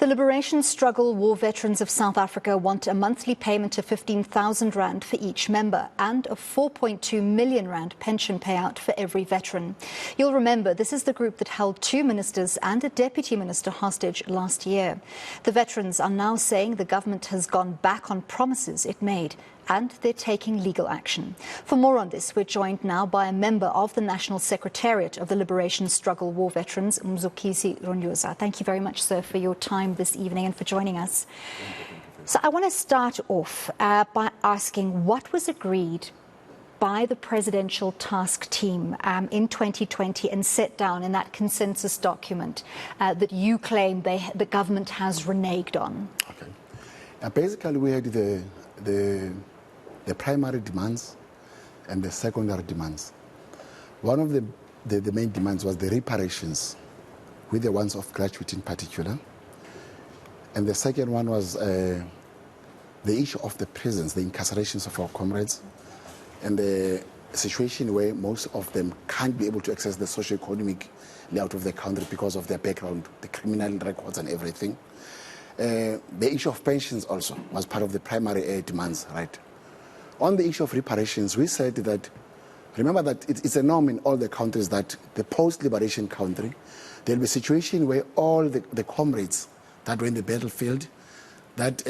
The Liberation Struggle War Veterans of South Africa want a monthly payment of 15,000 rand for each member and a 4.2 million rand pension payout for every veteran. You'll remember this is the group that held 2 ministers and a deputy minister hostage last year. The veterans are now saying the government has gone back on promises it made, and they're taking legal action. For more on this, we're joined now by a member of the National Secretariat of the Liberation Struggle War Veterans, Mzukisi Ronyuza. Thank you very much, sir, for your time this evening and for joining us. So I want to start off by asking what was agreed by the presidential task team in 2020 and set down in that consensus document that you claim the government has reneged on. Okay. Basically, we had the primary demands and the secondary demands. One of the main demands was the reparations, with the ones of gratuity in particular. And the second one was the issue of the prisons, the incarcerations of our comrades, and the situation where most of them can't be able to access the socio-economic layout of the country because of their background, the criminal records and everything. The issue of pensions also was part of the primary demands, right? On the issue of reparations, we said that, remember that it's a norm in all the countries that the post-liberation country, there'll be a situation where all the comrades that were in the battlefield, that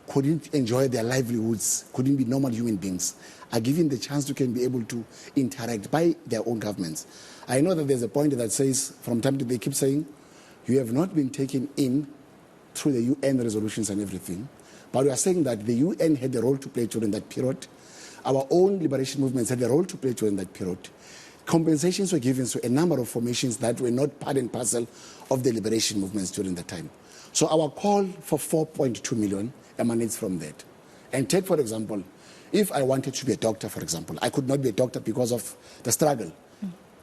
couldn't enjoy their livelihoods, couldn't be normal human beings, are given the chance to can be able to interact by their own governments. I know that there's a point that says, from time to time, they keep saying, you have not been taken in through the UN resolutions and everything. But we are saying that the UN had a role to play during that period. Our own liberation movements had a role to play during that period. Compensations were given to a number of formations that were not part and parcel of the liberation movements during that time. So our call for 4.2 million emanates from that. And take, for example, if I wanted to be a doctor, for example, I could not be a doctor because of the struggle.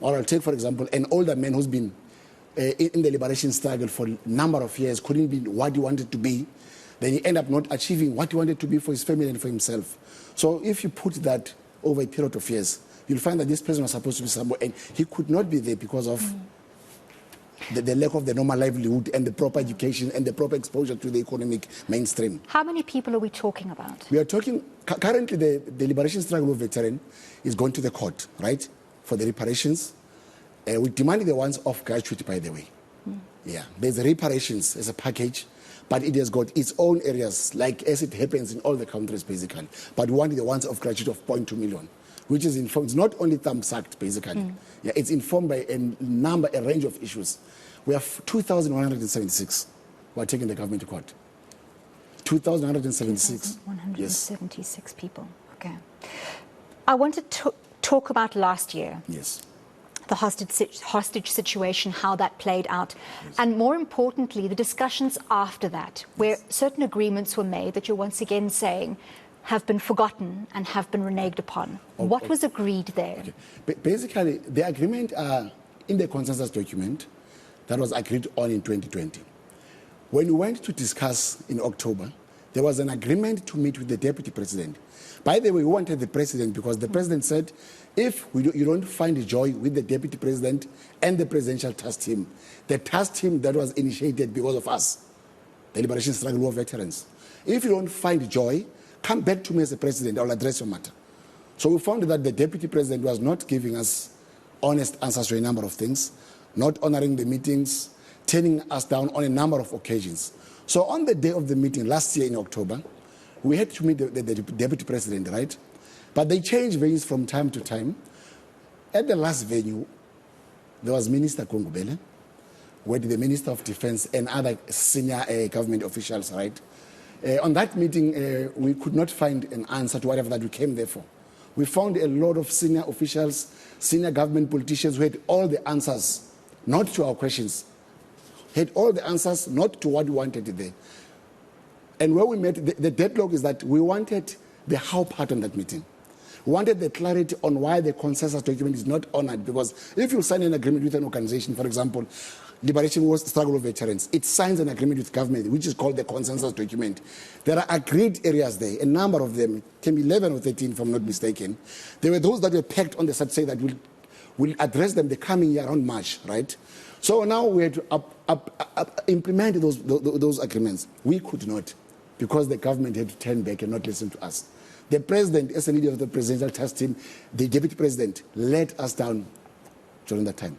Or I'll take, for example, an older man who's been in the liberation struggle for a number of years, couldn't be what he wanted to be. Then he ended up not achieving what he wanted to be for his family and for himself. So if you put that over a period of years, you'll find that this person was supposed to be somewhere and he could not be there because of the lack of the normal livelihood and the proper education and the proper exposure to the economic mainstream. How many people are we talking about? We are talking, currently the Liberation Struggle veteran is going to the court, right, for the reparations. We demanded the ones of gratuity, by the way. Yeah, there's reparations as a package, but it has got its own areas, like as it happens in all the countries, basically. But we want the ones of gratuity of 0.2 million, which is informed, it's not only thumb-sucked, basically. Yeah, it's informed by a range of issues. We have 2,176 who are taking the government to court. 2,176. 2,176 people, okay. I wanted to talk about last year. Yes. The hostage situation, how that played out, yes. And more importantly, the discussions after that, where certain agreements were made that you're once again saying have been forgotten and have been reneged upon. What was agreed there? Okay. Basically, the agreement in the consensus document that was agreed on in 2020. When we went to discuss in October, there was an agreement to meet with the deputy president. By the way, we wanted the president because the president said, if you don't find joy with the deputy president and the presidential task team, the task team that was initiated because of us, the Liberation Struggle War Veterans, if you don't find joy, come back to me as the president, I'll address your matter. So we found that the deputy president was not giving us honest answers to a number of things, not honoring the meetings, turning us down on a number of occasions. So on the day of the meeting last year in October, we had to meet the deputy president, right? But they changed venues from time to time. At the last venue, there was Minister Kongubele, where the Minister of Defense and other senior government officials, right? On that meeting, we could not find an answer to whatever that we came there for. We found a lot of senior officials, senior government politicians who had all the answers, not to our questions, had all the answers, not to what we wanted there. And where we met, the deadlock is that we wanted the how part on that meeting. We wanted the clarity on why the consensus document is not honored, because if you sign an agreement with an organization, for example, Liberation Struggle Veterans, it signs an agreement with government, which is called the consensus document. There are agreed areas there, a number of them, can be 11 or 13 if I'm not mistaken. There were those that were packed on the side, say that We'll address them the coming year around March, right? So now we had to implement those agreements. We could not, because the government had to turn back and not listen to us. The president, as a leader of the presidential task team, the deputy president, let us down during that time.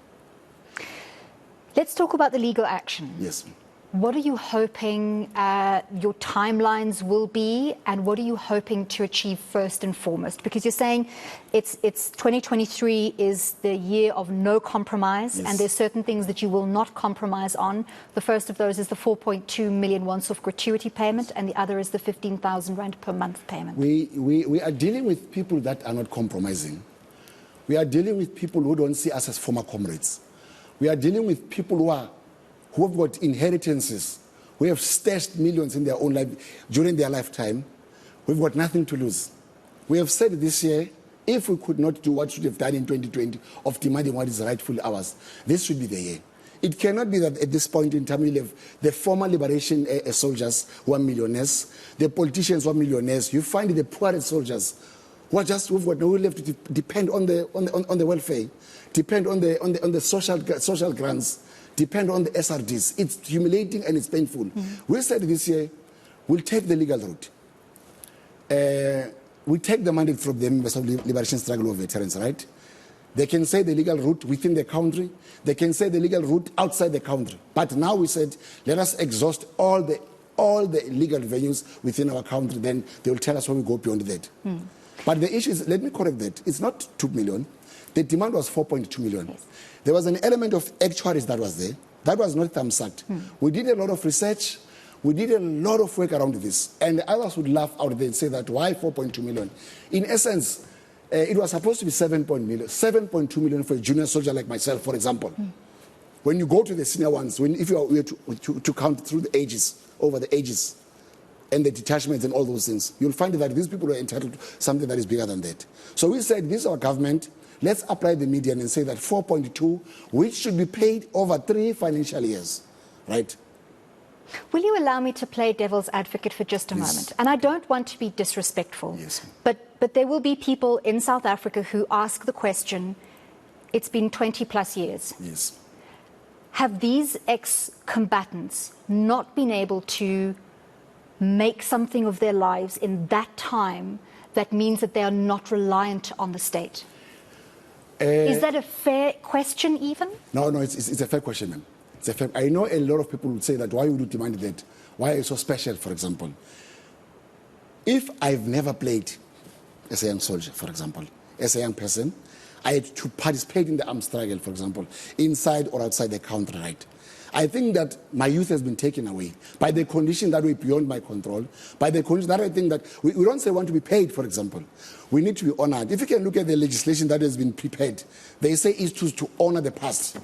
Let's talk about the legal action. Yes. What are you hoping your timelines will be, and what are you hoping to achieve first and foremost? Because you're saying it's 2023 is the year of no compromise, yes. and there's certain things that you will not compromise on. The first of those is the 4.2 million once-off gratuity payment, and the other is the 15,000 rand per month payment. We are dealing with people that are not compromising. We are dealing with people who don't see us as former comrades. We are dealing with people who have got inheritances, who have stashed millions in their own life during their lifetime. We've got nothing to lose. We have said this year, if we could not do what we should have done in 2020 of demanding what is rightfully ours, this should be the year. It cannot be that at this point in time we have the former liberation soldiers who are millionaires, the politicians who are millionaires. You find the poorest soldiers who are just, we've got no left to depend on the welfare, depend on the social grants, depend on the SRDs. It's humiliating and it's painful. Mm-hmm. We said this year, we'll take the legal route. We take the mandate from the members of the Liberation Struggle of Veterans, right? They can say the legal route within the country. They can say the legal route outside the country. But now we said, let us exhaust all the legal venues within our country. Then they will tell us when we go beyond that. Mm. But the issue is, let me correct that. It's not 2 million. The demand was 4.2 million. Yes. There was an element of actuaries that was there. That was not thumbsucked. We did a lot of research. We did a lot of work around this. And others would laugh out there and say that, why 4.2 million? In essence, it was supposed to be 7.2 million for a junior soldier like myself, for example. When you go to the senior ones, if you are to count through the ages, over the ages, and the detachments and all those things, you'll find that these people are entitled to something that is bigger than that. So we said, this is our government. Let's apply the median and say that 4.2, which should be paid over 3 financial years, right? Will you allow me to play devil's advocate for just a moment? And I don't want to be disrespectful, but there will be people in South Africa who ask the question, it's been 20 plus years. Yes. Have these ex-combatants not been able to make something of their lives in that time that means that they are not reliant on the state? Is that a fair question even? No, it's a fair question, ma'am. I know a lot of people would say that, why would you demand that? Why are you so special, for example? If I've never played as a young soldier, for example, as a young person, I had to participate in the armed struggle, for example, inside or outside the country, right? I think that my youth has been taken away by the condition that were beyond my control, by the condition that I think that we don't say want to be paid, for example. We need to be honored. If you can look at the legislation that has been prepared, they say it's to honor the past.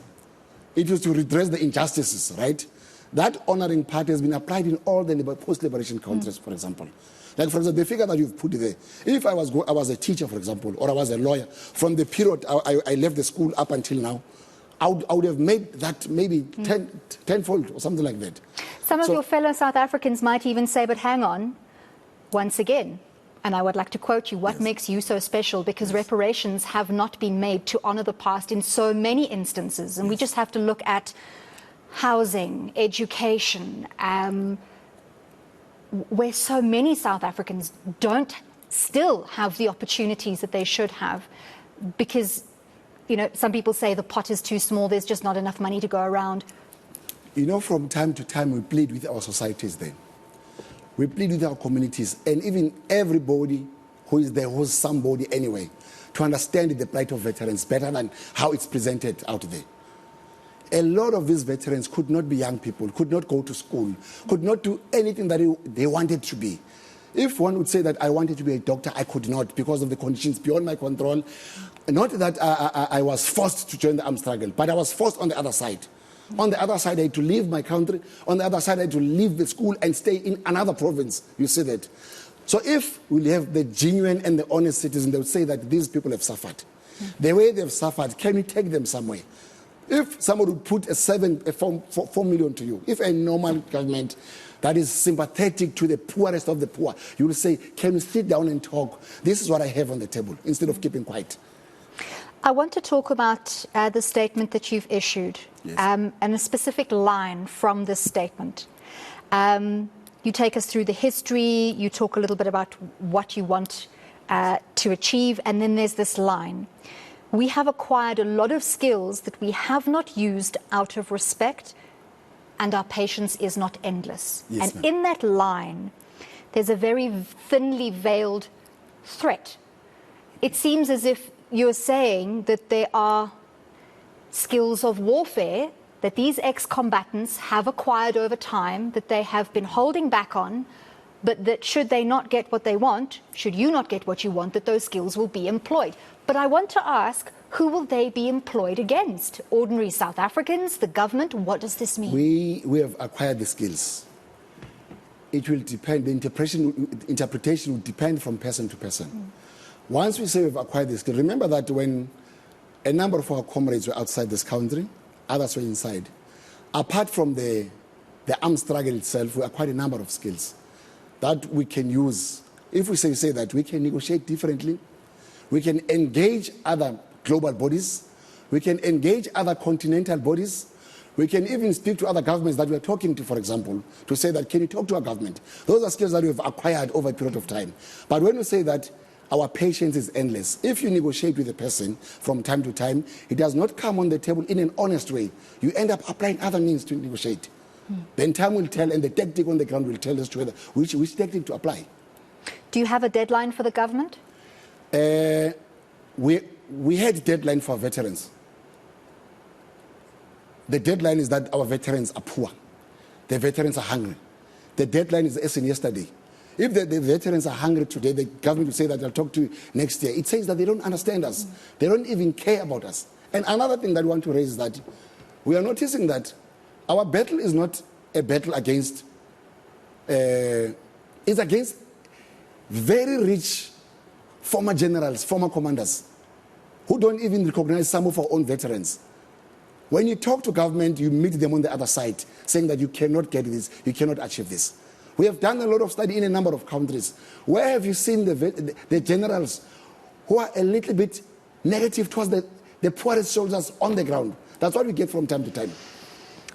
It was to redress the injustices, right? That honoring part has been applied in all the post-liberation countries, for example. Like, for example, the figure that you've put there. If I was a teacher, for example, or I was a lawyer, from the period I left the school up until now, I would have made that maybe tenfold or something like that. Some of your fellow South Africans might even say, but hang on, once again, and I would like to quote you, what makes you so special? Because reparations have not been made to honor the past in so many instances. And we just have to look at housing, education, where so many South Africans don't still have the opportunities that they should have because, you know, some people say the pot is too small, there's just not enough money to go around. You know, from time to time we plead with our societies then. We plead with our communities and even everybody who is there, who's somebody anyway, to understand the plight of veterans better than how it's presented out there. A lot of these veterans could not be young people, could not go to school, could not do anything that they wanted to be. If one would say that I wanted to be a doctor, I could not because of the conditions beyond my control. Not that I was forced to join the armed struggle, but I was forced on the other side. On the other side, I had to leave my country. On the other side, I had to leave the school and stay in another province. You see that? So if we have the genuine and the honest citizens, they would say that these people have suffered. The way they've suffered, can we take them somewhere? If somebody would put a 4 million to you, if a normal government that is sympathetic to the poorest of the poor, you will say, can we sit down and talk? This is what I have on the table, instead of keeping quiet. I want to talk about the statement that you've issued, Yes. and a specific line from this statement. You take us through the history, you talk a little bit about what you want to achieve, and then there's this line. We have acquired a lot of skills that we have not used out of respect, and our patience is not endless. Yes, and ma'am. in that line, there's a very thinly veiled threat. It seems as if you're saying that there are skills of warfare that these ex-combatants have acquired over time, that they have been holding back on, but that should they not get what they want, should you not get what you want, that those skills will be employed. But I want to ask, who will they be employed against? Ordinary South Africans, the government? What does this mean? We have acquired the skills. It will depend, the interpretation will depend from person to person. Once we say we've acquired the skills, remember that when a number of our comrades were outside this country, others were inside. Apart from the armed struggle itself, we acquired a number of skills that we can use. If we say that we can negotiate differently, we can engage other global bodies, we can engage other continental bodies, we can even speak to other governments that we are talking to, for example, to say that, can you talk to our government? Those are skills that we have acquired over a period of time. But when we say that our patience is endless, if you negotiate with a person from time to time, it does not come on the table in an honest way. You end up applying other means to negotiate. Then time will tell, and the tactic on the ground will tell us to which tactic to apply. Do you have a deadline for the government? We had a deadline for veterans. The deadline is that our veterans are poor. The veterans are hungry. The deadline is as in yesterday. If the veterans are hungry today, the government will say that they'll talk to you next year. It says that they don't understand us. They don't even care about us. And another thing that we want to raise is that we are noticing that our battle is not a battle against, it's against very rich former generals, former commanders, who don't even recognize some of our own veterans. When you talk to government, you meet them on the other side, saying that you cannot get this, you cannot achieve this. We have done a lot of study in a number of countries. Where have you seen the generals who are a little bit negative towards the poorest soldiers on the ground? That's what we get from time to time.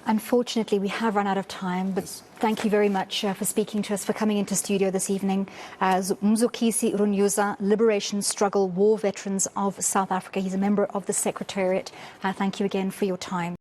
Unfortunately, we have run out of time, but thank you very much for speaking to us, for coming into studio this evening. As Mzukisi Ronyuza, Liberation Struggle War Veterans of South Africa. He's a member of the Secretariat. Thank you again for your time.